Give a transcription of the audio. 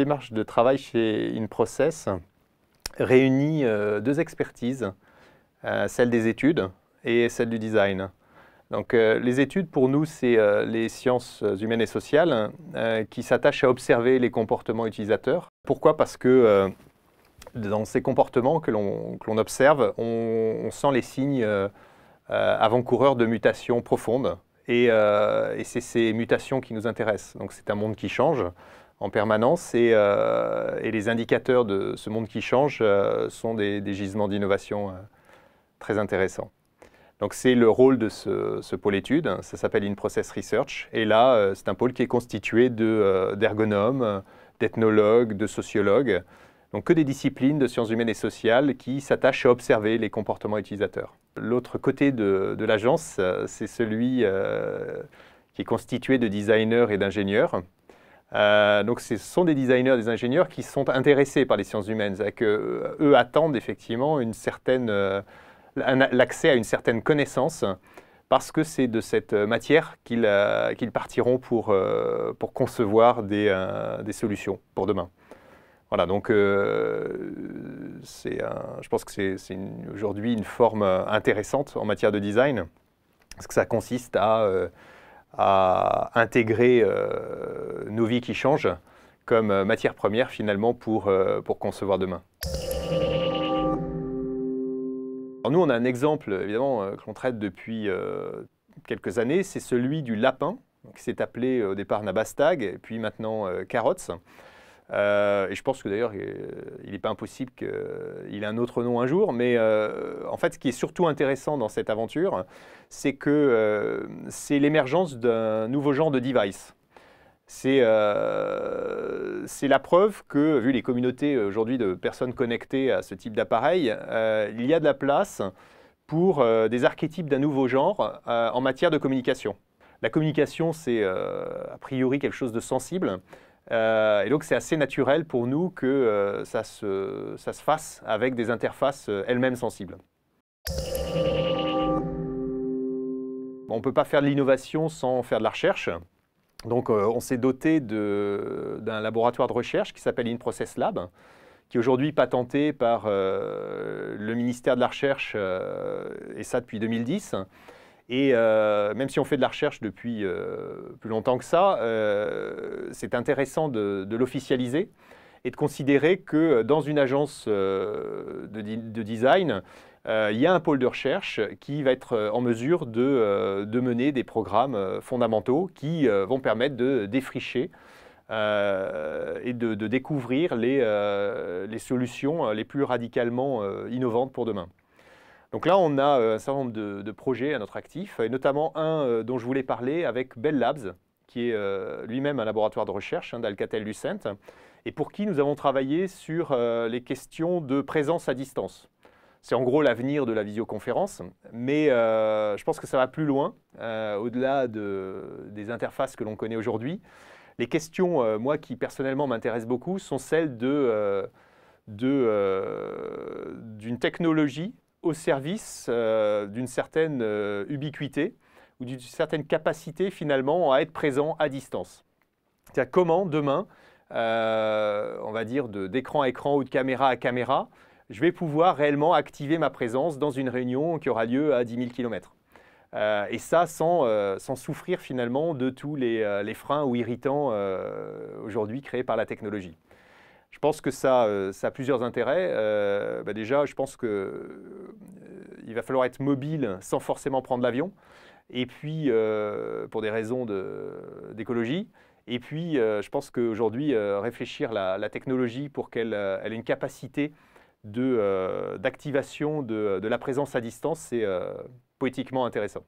démarche de travail chez InProcess réunit deux expertises, celle des études et celle du design. Donc, les études, pour nous, c'est les sciences humaines et sociales qui s'attachent à observer les comportements utilisateurs. Pourquoi? Parce que dans ces comportements que l'on observe, on sent les signes avant-coureurs de mutations profondes. Et c'est ces mutations qui nous intéressent. Donc, c'est un monde qui change en permanence et les indicateurs de ce monde qui change sont des gisements d'innovation très intéressants. Donc c'est le rôle de ce pôle études, ça s'appelle InProcess Research, et là c'est un pôle qui est constitué d'ergonomes, d'ethnologues, de sociologues, donc que des disciplines de sciences humaines et sociales qui s'attachent à observer les comportements utilisateurs. L'autre côté de l'agence, c'est celui qui est constitué de designers et d'ingénieurs. Donc ce sont des designers, des ingénieurs qui sont intéressés par les sciences humaines, c'est-à-dire qu'eux attendent effectivement une certaine... l'accès à une certaine connaissance, parce que c'est de cette matière qu'ils partiront pour concevoir des solutions pour demain. Voilà, donc je pense que c'est aujourd'hui une forme intéressante en matière de design, parce que ça consiste à intégrer nos vies qui changent comme matière première finalement pour concevoir demain. Alors nous, on a un exemple, évidemment, que l'on traite depuis quelques années, c'est celui du lapin, qui s'est appelé au départ Nabastag, et puis maintenant Carrots. Et je pense que d'ailleurs, il n'est pas impossible qu'il ait un autre nom un jour, mais en fait, ce qui est surtout intéressant dans cette aventure, c'est que c'est l'émergence d'un nouveau genre de device. C'est la preuve que, vu les communautés aujourd'hui de personnes connectées à ce type d'appareil, il y a de la place pour des archétypes d'un nouveau genre en matière de communication. La communication, c'est a priori quelque chose de sensible, et donc c'est assez naturel pour nous que ça se fasse avec des interfaces elles-mêmes sensibles. Bon, on ne peut pas faire de l'innovation sans faire de la recherche. Donc, on s'est doté d'un laboratoire de recherche qui s'appelle InProcess Lab, qui est aujourd'hui patenté par le ministère de la Recherche, et ça depuis 2010. Et même si on fait de la recherche depuis plus longtemps que ça, c'est intéressant de l'officialiser et de considérer que dans une agence de design, il y a un pôle de recherche qui va être en mesure de mener des programmes fondamentaux qui vont permettre de défricher et de découvrir les solutions les plus radicalement innovantes pour demain. Donc là, on a un certain nombre de projets à notre actif, et notamment un dont je voulais parler avec Bell Labs, qui est lui-même un laboratoire de recherche d'Alcatel-Lucent, et pour qui nous avons travaillé sur les questions de présence à distance. C'est en gros l'avenir de la visioconférence, mais je pense que ça va plus loin, au-delà des interfaces que l'on connaît aujourd'hui. Les questions, moi, qui personnellement m'intéressent beaucoup, sont celles d'une technologie au service d'une certaine ubiquité ou d'une certaine capacité finalement à être présent à distance. C'est-à-dire comment demain, on va dire d'écran à écran ou de caméra à caméra, je vais pouvoir réellement activer ma présence dans une réunion qui aura lieu à 10 000 km. Et ça sans souffrir finalement de tous les freins ou irritants aujourd'hui créés par la technologie. Je pense que ça a plusieurs intérêts. Déjà, je pense qu'il va falloir être mobile sans forcément prendre l'avion, et puis pour des raisons d'écologie. Et puis, je pense qu'aujourd'hui, réfléchir la technologie pour qu'elle ait une capacité d'activation de la présence à distance, c'est poétiquement intéressant.